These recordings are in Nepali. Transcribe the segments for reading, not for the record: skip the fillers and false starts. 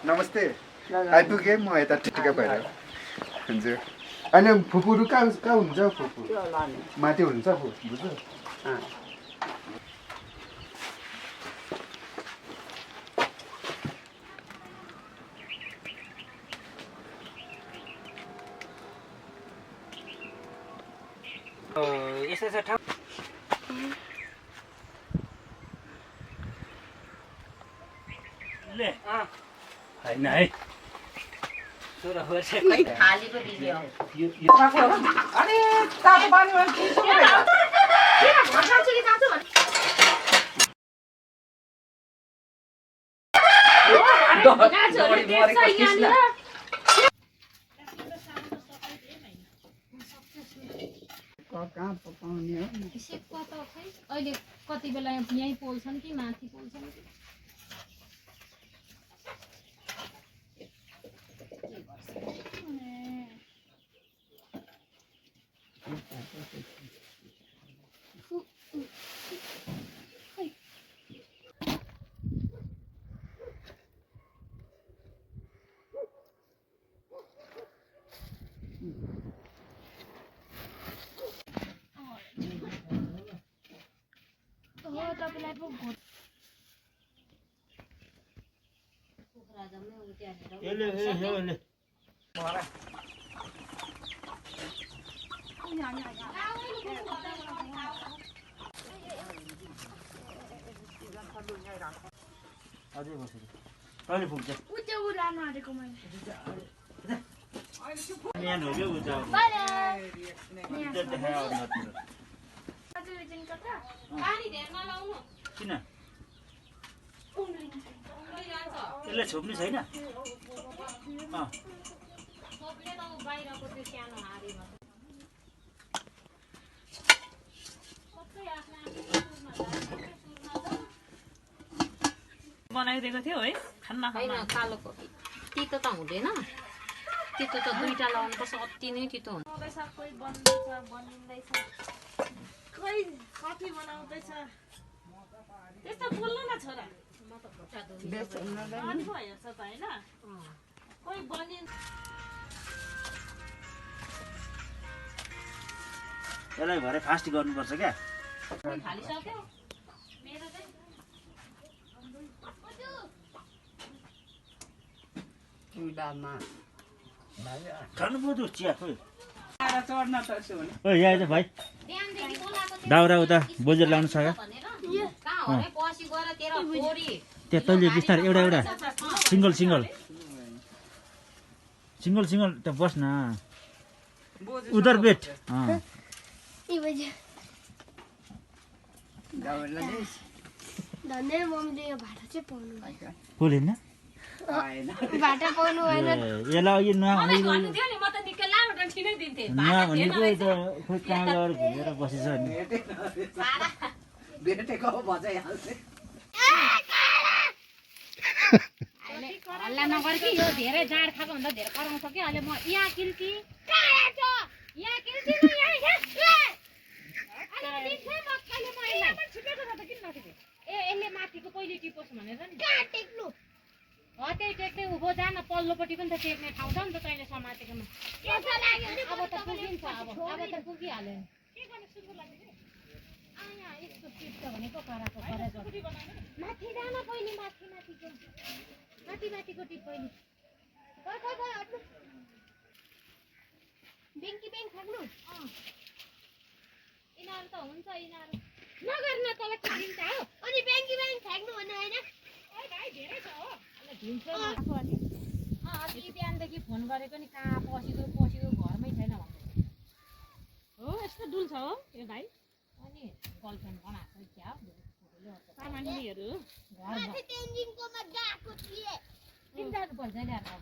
नमस्ते आइपुगेँ म यता टिका भएर हजुर अनि फुपूहरू कहाँ हुन्छ फुपू माथि हुन्छ बुझ्नु यस्तो ठाउँ ले हैन है छोरा होर्छ खै खालीको भिडियो अरे तातो पानीमा चिसो भयो के भन्छ कि तातो भन्छ कहाँ पकाउने हो सेकको त खै अहिले कति बेला यहीँ पोल्छन् कि माथि पोल्छन् कि तपाईँलाई पो घोट कुखुरा जम्मै उट्याएर अझै बसेर कहिले पुग्छ उच्च उडान हारेको मैले यहाँ हो क्या उता पानी धेर नलाउनु किन यसलाई छोप्ने छैन सबले त बाहिरको त्यो सानो हारेमा सबै बनाइदिएको थियो है खाना होइन कालो तितो त हुँदैन तितो त दुईटा लाउनु पर्छ अति नै तितो हुन्छ कोही बन्दैछ बनिँदैछ खोइ कफी बनाउँदैछ त्यस्तो बोल्नु न छोरा म त खुट्टा अनि पो हेर्छ त होइन कोही बनिन्छ यसलाई भरे फास्ट गर्नुपर्छ क्या खालिसक्यो मेरो चाहिँ चुल्हामा खानु पर्यो चिया खोइ चढ्न त यसो भने ओ यहाँ आइज भाइ बिहानदेखि बोलाएको दाउरा उता बोजर लाउनु छ भनेर कहाँ हो रे पछि गएर तेरो छोरी त्यहाँ तैँले बिस्तारै एउटा सिङ्गल सिङ्गल त्यहाँ बस् न उधर बेट धन्य मम्मीले यो भाटा चाहिँ पाउनु भयो बोलेन भाटा पाउनु भएन यसलाई यो नभनेको भन्नु थियो नि म त निकै लामो ठिनै दिन्थे नभनेको त खोइ कहाँ गएर घुमेर बसेछ नि भेटेको बजाइहाल्छ हल्ला नगर कि यो धेरै जाँड खाएको भन्दा धेरै कराउँछ कि अहिले म यहाँ किल्की यहाँ किल्की न ए यसले माथिको पहिले टिपोस् भनेर नि टेक्नु त्यही टेक्दै उभो जा न पल्लोपट्टि पनि त टेक्ने ठाउँ छ नि त तैँले समातेकोमा अब त पुगिन्छ अब त पुगिहाल्यो नि यहाँ यस्तो टिप्छ भनेको कराको माथि जान पहिले माथिको टिप पहिले बेङ्की बेङ खानु यिनीहरू त हुन्छ यिनीहरू नगर्न तँलाई खाइदिन्छ हो अनि बेङ्की बेङ फ्याँक्नु भन्नु होइन भाइ धेरै छ हो अस्ति बिहानदेखि फोन गरेको नि कहाँ पसिदो घरमै छैन भन्दै हो यस्तो डुल्छ हो यो भाइ अनि गर्लफ्रेन्ड बनाएको क्या सामान्यहरू किन जानुपर्छ ल्याएर अब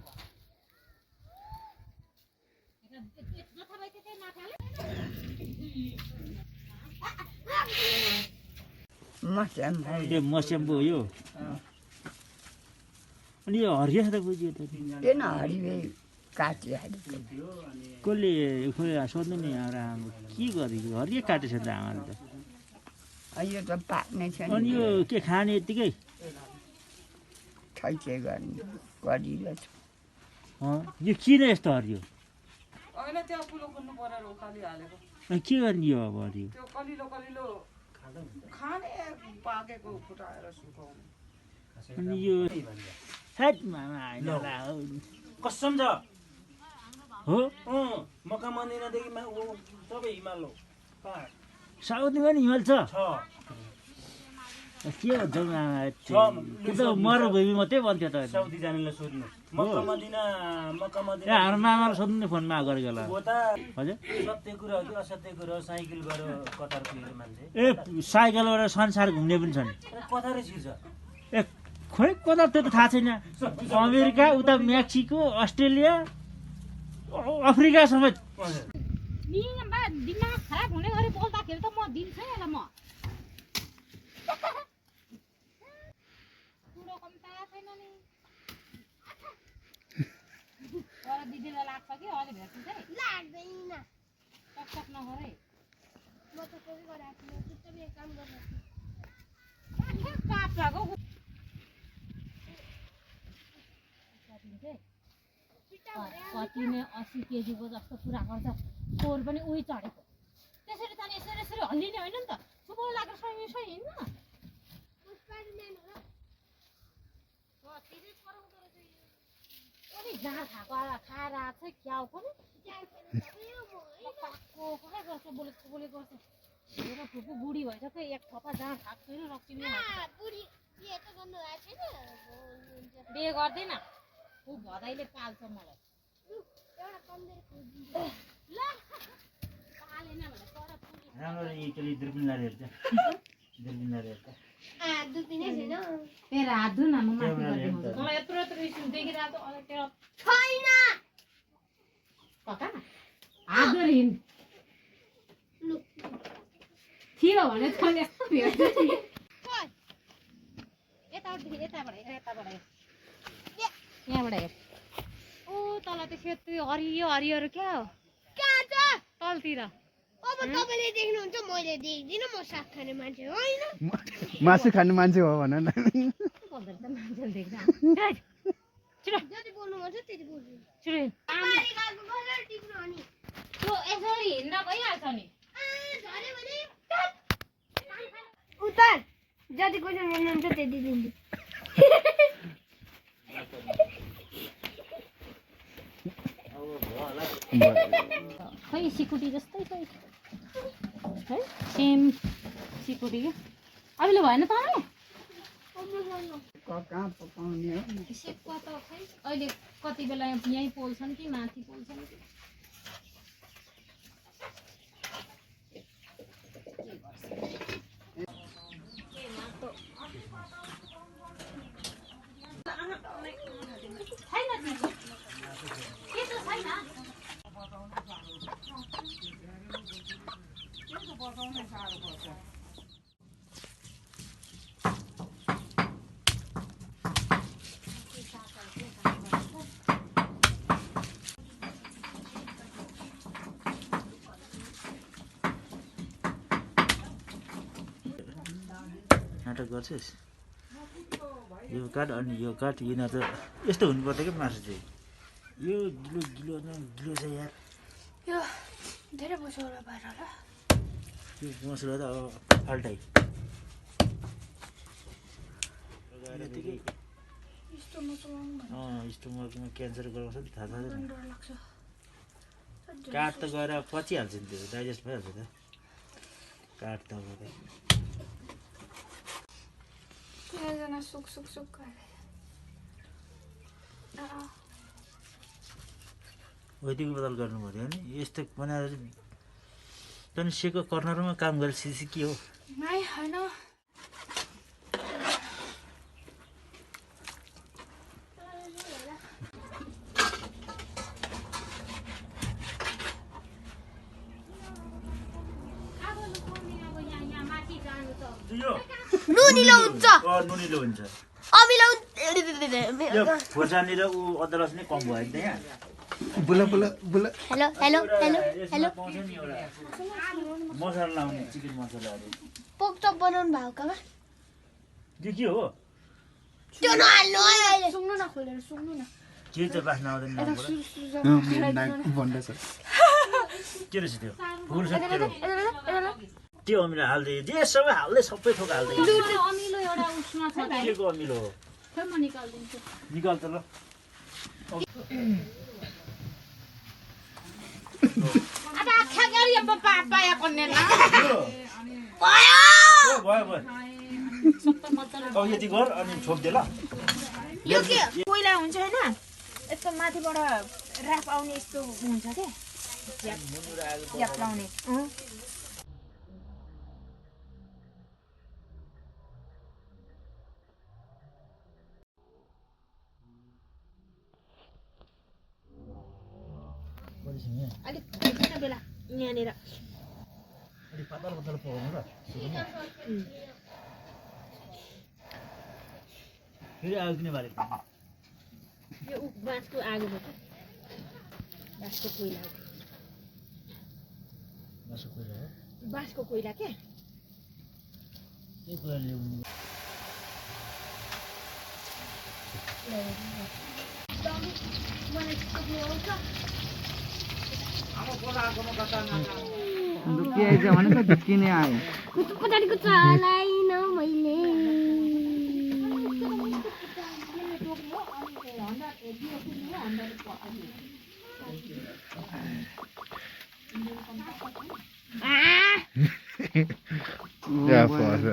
जथाभाइ त्यतै नथाले मस्याम्बो हो यो अनि यो हरिया त बुझ्यो त किन हरिवे काटिहालेको कसले सोध्नु नि एउटा के गरेको हरियो काटेछ त आमाले त यो त पाक्ने छ अनि यो के खाने यत्तिकै खै के गर्ने गरिरहेछ यो किन यस्तो हरियो होइन त्यो पुलो खोल्नु परेर उखाली हालेको अनि के गर्ने यो अब हरियो त्यो कलिलो कलिलो खाने पाकेको फुटाएर सुकाउने अनि यो हैट मामा हैन होला कसम छ हो मक्का मदिनादेखि सबै हिमाल हो साउथमा नि हिमाल छ के भन्छ त्यो त मरुभूमि मात्रै भन्थ्यो त साउदी जानेलाई सोध्नु मक्का मदिना हाम्रो मामालाई सोध्नु नि फोनमा गरेको होला हो त हजुर सत्य कुरा हो कि असत्य कुरा हो साइकल गरेर कतार पुगेको मान्छे ए साइकलबाट संसार घुम्ने पनि छन् कतारै छिर्छ ए खोइ कता त्यो त थाहा छैन अमेरिका उता मेक्सिको अस्ट्रेलिया अफ्रिका समेत दिमाग खराब हुने गरी बोल्दाखेरि त म दिन्छु नि ल म कुरो कम थाहा छैन नि तर दिदीलाई लाग्छ कि अहिले भेट्छु चाहिँ लाग्दैन टकटक नगरे म त कोही गराएको छु चुपचाप एक काम गर्नु काप्लाको कति नै 80 केजीको जस्तो पुरा गर्छ कोर पनि उही चढेको त्यसरी त यसरी यसरी हल्लिने होइन नि त सुबो लागेर सही हिँड्न जाँड खाएर आएको छ क्याउ पनि गर्छ बोलेको गर्छ फुपू बुढी भइसक्यो एक थपा जाँड खाएको छैन रक्सी बिहे गर्दैन ऊ भदाइले पाल्छ मलाई राम्रो एकचोटि दुर्बिन लाएर हेर्छ दुर्बिन लाएर हेर्छ तेरो हात धु न म माथि गरिदिन्छु मलाई यत्रो यत्रो स्कुल देखिरहेको तेरो छैन पक्का हात धुएर हिँड थियो भने त यस्तो भेट्छ नि यताबाट यहाँबाट हेर ओ तल त्यो सेतो हरियो हरियोहरू क्या हो कहाँ छ तलतिर अब तपाईँले देख्नुहुन्छ मैले देख्दिनँ म साग खाने मान्छे होइन मासु खाने मान्छे हो भन न मान्छेले देख्छ जति बोल्नु मन छ त्यति बोल्नु त्यो यसरी हिँड्दा भइहाल्छ नि उतार जति क्वेसन बोल्नुहुन्छ त्यति दिन्छु खै सिकुटी जस्तै छ है सेम सिकुटी क्या अभिले भएन त कहाँ पकाउने हो अहिले कति बेला यहीँ पोल्छन् कि माथि पोल्छन् कि नाटक गर्छस् यो काट अनि यो काट यिनीहरू त यस्तो हुनुपर्छ क्या मासु चाहिँ यो गिलो गिलो छ यार यो धेरै मसला भएर होला यो मसला त अब फाल्टाइ स्टोमकमा क्यान्सर गराउँछ नि थाहा छैन काठ त गएर पचिहाल्छ नि त्यो डाइजेस्ट भइहाल्छ त काठ त अब एकजना सुक वैदिक बदल गर्नु पऱ्यो नि यस्तो बनाएर झन् सेको कर्नरमा काम गरेर सिसी के हो नाइ होइन नुनिलो हुन्छ नुनिलो हुन्छ अमिलो खोर्सानी र ऊ अदरस नै कम भयो नि त यहाँ बोला बोला बोला हेलो हेलो हेलो हेलो पाउँछ नि एउटा मसला लाउने चिकन मसलाहरू पोक चप बनाउनु भएको मा त्यो के हो त्यो नहाल्नु है अहिले सुन्नु न खोलेर सुन्नु न के चाहिँ बास्ना आउँदैन यता नामबाट सुरु सुरु जा। भन्दैछ के रहेछ त्यो फुल छ त्यो यता त्यो अमिलो हाल्दै जे सबै हाल्दै सबै थोक हाल्दै अमिलो एउटा उसमा छ त के को अमिलो हो खै म निकाल्दिन्छु निकाल त ल अब आख्या गरी अब पाया कोन्ने न भयो भयो सबै मजाले अब यति गर अनि छोप्दे ल यो के कोइला हुन्छ हैन यस्तो माथिबाट राफ आउने यस्तो हुन्छ के ज्याप लाउने अलिक छिटो बेला यहाँनिर अलिक पातलो पातलो पकाउनु र सुरुमा फेरि आगो किन बालेको यो बाँसको आगोबाट बाँसको कोइला मासु कोइला हो बाँसको कोइला के त्यही कुरा ल्याउनु दुखी आएछ भने त दुखी नै आयो पछाडिको चलाइन मैले या पर्छ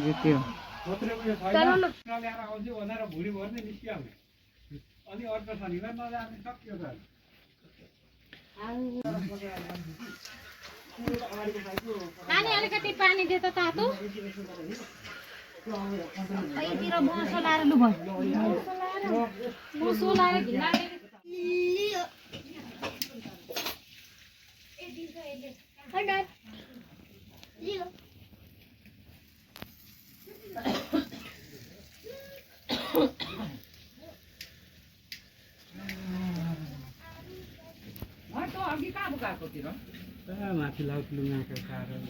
जित्यो नानी अलिकति पानी दे त तातो यहीँतिर बोसो लाएर लु भयो बोसो लाएर घिना माथि लाउट लुगाको कारण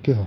के हो